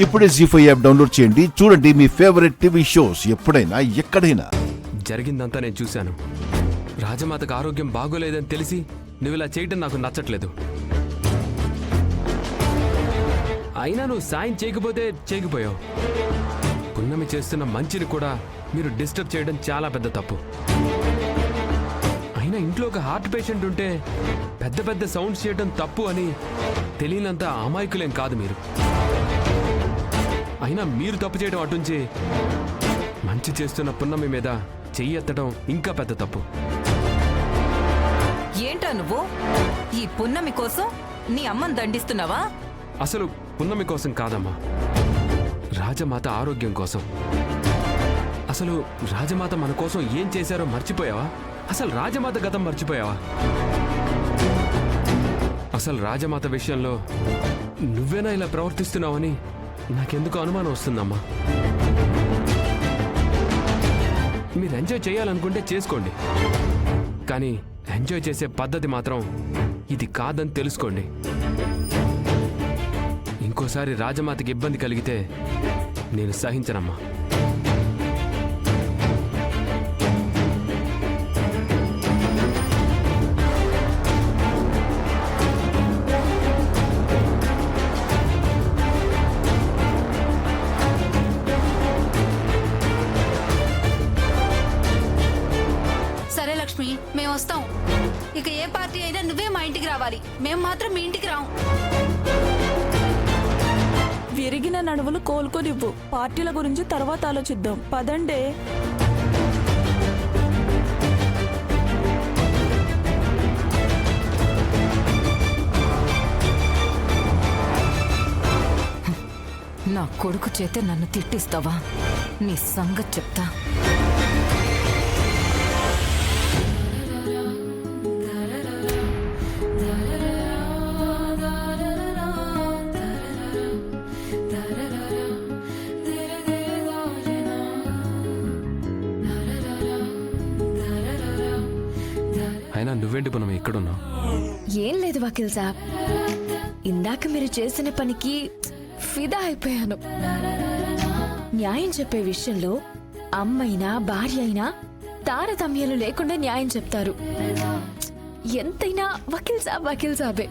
ఇప్పుడే జీ5 app download చేయండి. చూడండి మీ ఫేవరెట్ టీవీ షోస్ ఎప్పుడైనా ఎక్కడైనా. జరిగిందంతా నేను చూశాను. రాజమాతకు ఆరోగ్యం బాగోలేదని తెలిసి నువ్వు ఇలా చేయడం నాకు నచ్చట్లేదు. అయినా నువ్వు సాయం చేయకపోతే చేయకపోయావు. పున్నమి చేస్తున్న మంచిని కూడా మీరు డిస్టర్బ్ చేయడం చాలా పెద్ద తప్పు. అయినా ఇంట్లో ఒక హార్ట్ పేషెంట్ ఉంటే పెద్ద పెద్ద సౌండ్స్ చేయడం తప్పు అని తెలియనంత అమాయకులేం కాదు మీరు. అయినా మీరు తప్పు చేయడం అటుంచి మంచి చేస్తున్న పున్నమి మీద చెయ్యి ఎత్తడం ఇంకా పెద్ద తప్పు. ఏంటా నువ్వు ఈ పున్నమి కోసం నీ అమ్మని దండిస్తున్నావా? అసలు పున్నమి కోసం కాదమ్మా, రాజమాత ఆరోగ్యం కోసం. అసలు రాజమాత మన కోసం ఏం చేశారో మర్చిపోయావా? అసలు రాజమాత గతం మర్చిపోయావా? అసలు రాజమాత విషయంలో నువ్వేనా ఇలా ప్రవర్తిస్తున్నావని నాకెందుకు అనుమానం వస్తుందమ్మా. మీరు ఎంజాయ్ చేయాలనుకుంటే చేసుకోండి, కానీ ఎంజాయ్ చేసే పద్ధతి మాత్రం ఇది కాదని తెలుసుకోండి. ఇంకోసారి రాజమాతకి ఇబ్బంది కలిగితే నేను సహించనమ్మా. సరే లక్ష్మి, మేము వస్తాం. ఇక ఏ పార్టీ అయినా నువ్వే మా ఇంటికి రావాలి, మేము మాత్రం మీ ఇంటికి రాం. విరిగిన నడువులు కోలుకోనివ్వు. పార్టీల గురించి తర్వాత ఆలోచిద్దాం. పదండే. నా కొడుకు చేత నన్ను తిట్టిస్తావా? నీ సంగతి చెప్తా. అయినా నువ్వేంటి పున్నమి ఇక్కడున్నావు? ఏం లేదు వకీల్ సాబ్, ఇందాక మీరు చేసిన పనికి ఫిదా అయిపోయాను. న్యాయం చెప్పే విషయంలో అమ్మైనా భార్య అయినా తారతమ్యాలు లేకుండా న్యాయం చెప్తారు. ఎంతైనా వకీల్ సాబే.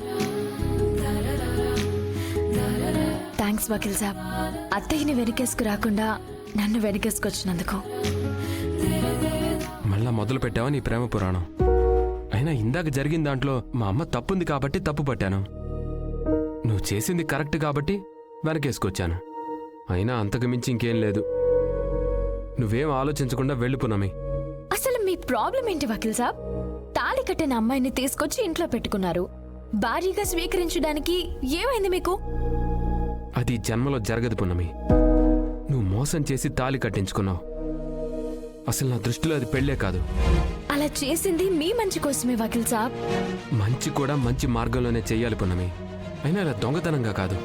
థ్యాంక్స్ వకీల్ సాబ్, అత్తయ్యని వెనకేసుకు రాకుండా నన్ను వెనకేసుకొచ్చినందుకు. మళ్ళా మొదలు పెట్టావా నీ ప్రేమ పురాణం? అయినా ఇందాక జరిగిన దాంట్లో మా అమ్మ తప్పుంది కాబట్టి తప్పు పట్టాను. నువ్వు చేసింది కరెక్ట్ కాబట్టి వెనకేసుకొచ్చాను. అయినా అంతకు మించి ఇంకేం లేదు. నువ్వేం ఆలోచించకుండా వెళ్ళిపోనామి. అసలు మీ ప్రాబ్లం ఏంటి వకీల్ సాబ్? తాళి కట్టిన అమ్మాయిని తీసుకొచ్చి ఇంట్లో పెట్టుకున్నారు. భార్యగా స్వీకరించడానికి ఏమైంది మీకు? అది జన్మలో జరగదు పున్నమి. నువ్వు మోసం చేసి తాళి కట్టించుకున్నావు. అసలు నా దృష్టిలో అది పెళ్ళే కాదు. అలా చేసింది మీ మంచి కోసమే వకీల్ సాబ్. మంచి కూడా మంచి మార్గంలోనే చెయ్యాలి పున్నమి, అయినా అలా దొంగతనంగా కాదు.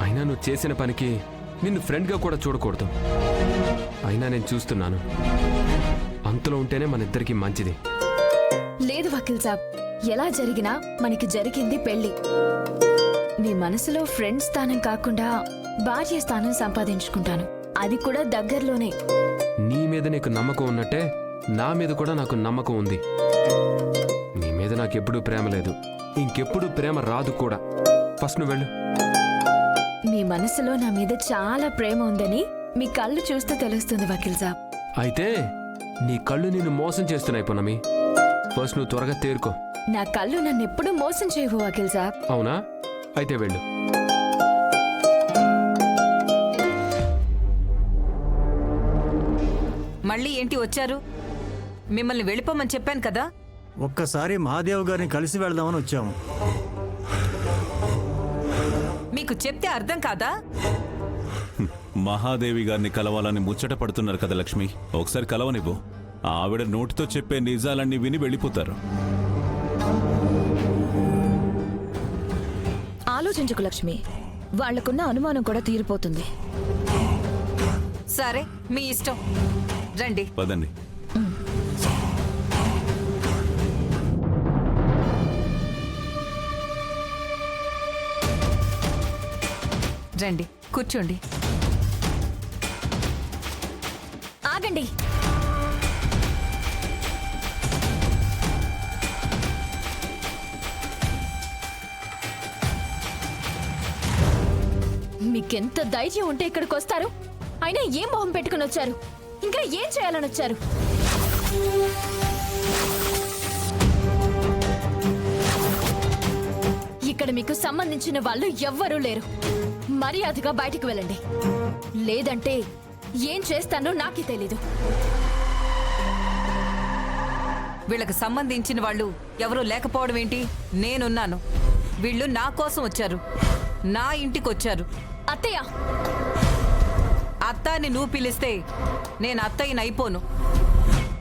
అయినా నువ్వు చేసిన పనికి నిన్ను ఫ్రెండ్గా కూడా చూడకూడదు. అయినా నేను చూస్తున్నాను, అంతలో ఉంటేనే మన ఇద్దరికి మంచిది. లేదు వకీల్ సాబ్, ఎలా జరిగినా మనకి జరిగింది పెళ్లి. నీ మనసులో ఫ్రెండ్ స్థానం కాకుండా భార్య స్థానం సంపాదించుకుంటాను, అది కూడా దగ్గరలోనే. నీ మీద నీకు నమ్మకం ఉన్నట్టే నా మీద కూడా నాకు నమ్మకం ఉంది. నీ మీద నాకెప్పుడూ ప్రేమ లేదు, ఇంకెప్పుడు ప్రేమ రాదు కూడా. ఫస్ట్ నువ్వు వెళ్ళు. మీ మనసులో నా మీద చాలా ప్రేమ ఉందని మీ కళ్ళు చూస్తే తెలుస్తుంది వకీల్ సాబ్. అయితే నీ కళ్ళు నిన్ను మోసం చేస్తున్నాయి పున్నమి. ఫస్ట్ నువ్వు త్వరగా తేరుకో. నా కళ్ళు నన్నెప్పుడు మోసం చేయవు వకీల్ సాబ్. అవునా? అయితే వెళ్ళు. మళ్ళీ ఏంటి వచ్చారు? మిమ్మల్ని వెళ్ళిపోమని చెప్పాను కదా. ఒక్కసారి మహాదేవ్ గారిని కలిసి వెళ్దామని వచ్చాము. మీకు చెప్తే అర్థం కాదా? మహాదేవి గారిని కలవాలని ముచ్చట పడుతున్నారు కదా లక్ష్మి, ఒకసారి కలవనివ్వు. ఆవిడ నోటితో చెప్పే నిజాలన్నీ విని వెళ్ళిపోతారు. ఆలోచించుకు లక్ష్మి, వాళ్లకున్న అనుమానం కూడా తీరిపోతుంది. సరే మీ ఇష్టం, రండి. పదండి. రండి కూర్చోండి. ఆగండి. మీకెంత ధైర్యం ఉంటే ఇక్కడికి వస్తారు? అయినా ఏం మొహం పెట్టుకుని వచ్చారు? ఇంకా ఏం చేయాలని వచ్చారు? ఇక్కడ మీకు సంబంధించిన వాళ్ళు ఎవ్వరూ లేరు. మర్యాదగా బయటికి వెళ్ళండి, లేదంటే ఏం చేస్తానో నాకే తెలీదు. వీళ్ళకి సంబంధించిన వాళ్ళు ఎవరూ లేకపోవడం ఏంటి? నేనున్నాను. వీళ్ళు నా కోసం వచ్చారు, నా ఇంటికి వచ్చారు. అత్తయ్య, అత్త అని నువ్వు పిలిస్తే నేను అత్తయ్యని అయిపోను.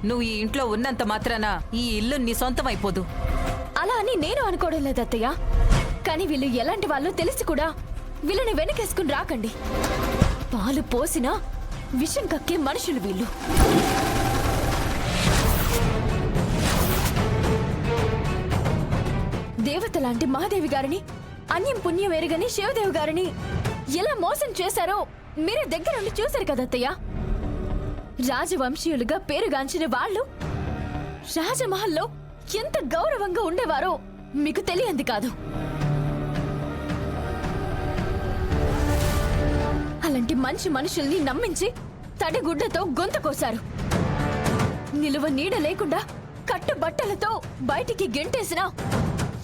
నువ్వు ఈ ఇంట్లో ఉన్నంత మాత్రాన ఈ ఇల్లు నీ సొంతం అయిపోదు. అలా అని నేను అనుకోవడం లేదు అత్తయ్య. కానీ వీళ్ళు ఎలాంటి వాళ్ళు తెలిసి కూడా వీళ్ళని వెనకేసుకుని రాకండి. పాలు పోసినా విషం కక్కే మనుషులు వీళ్ళు. దేవత లాంటి మహాదేవి గారిని, అన్యం పుణ్యం ఎరుగని శివదేవి గారిని ఎలా మోసం చేశారో మీరే దగ్గరుండి చూశారు కదత్తయ్య. రాజవంశీయులుగా పేరుగాంచిన వాళ్ళు రాజమహల్లో ఎంత గౌరవంగా ఉండేవారో మీకు తెలియంది కాదు. అలాంటి మంచి మనుషుల్ని నమ్మించి తడిగుడ్డతో గొంతు కోశారు. నిలువ నీడ లేకుండా కట్టుబట్టలతో బయటికి గెంటేసిన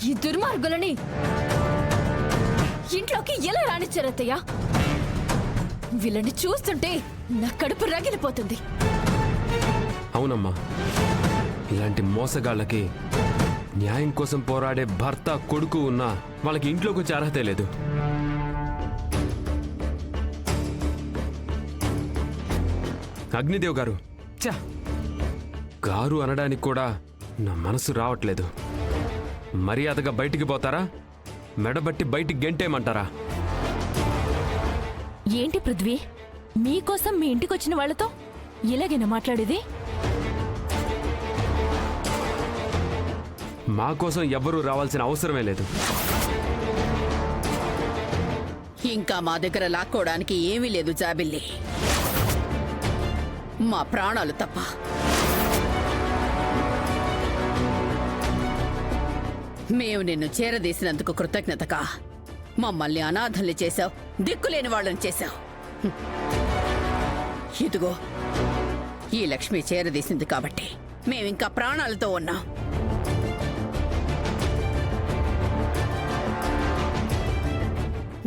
ఈ దుర్మార్గులని ఇంట్లోకి ఎలా రానిచ్చారత్తయ్య? వీళ్ళని చూస్తుంటే నా కడుపు రగిలిపోతుంది. అవునమ్మా, ఇలాంటి మోసగాళ్ళకి న్యాయం కోసం పోరాడే భర్త కొడుకు ఉన్నా వాళ్ళకి ఇంట్లోకి వచ్చే అర్హతే లేదు. అగ్నిదేవ్ గారు, చా గారు అనడానికి కూడా నా మనసు రావట్లేదు. మర్యాదగా బయటికి పోతారా, మెడబట్టి బయటికి గెంటేమంటారా? ఏంటి పృథ్వీ, మీకోసం మీ ఇంటికొచ్చిన వాళ్ళతో ఇలాగేనా మాట్లాడేది? మా కోసం ఎవ్వరూ రావాల్సిన అవసరమే లేదు. ఇంకా మా దగ్గర లాక్కోవడానికి ఏమీ లేదు జాబిల్లి, మా ప్రాణాలు తప్ప. మేము నిన్ను చేరదీసినందుకు కృతజ్ఞతగా మమ్మల్ని అనాథల్ని చేశావు, దిక్కులేని వాళ్ళని చేశావు. ఇదిగో ఈ లక్ష్మి చేరదీసింది కాబట్టి మేమింకా ప్రాణాలతో ఉన్నాం.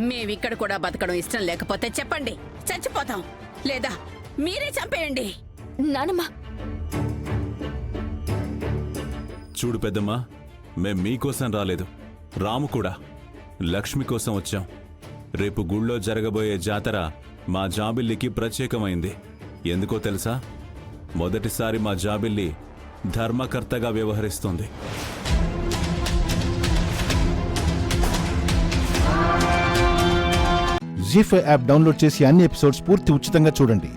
మేమిక్కడ కూడా బతకడం ఇష్టం లేకపోతే చెప్పండి, చచ్చిపోతాం. లేదా మీరే చంపేయండి. నానమ్మ, చూడు పెద్దమ్మా, మేం మీకోసం రాలేదు, రాము కూడా లక్ష్మి కోసం వచ్చాం. రేపు గుళ్ళో జరగబోయే జాతర మా జాబిల్లికి ప్రత్యేకమైంది. ఎందుకో తెలుసా? మొదటిసారి మా జాబిల్లి ధర్మకర్తగా వ్యవహరిస్తుంది. జీ5 యాప్ డౌన్లోడ్ చేసి అన్ని ఎపిసోడ్స్ పూర్తి ఉచితంగా చూడండి.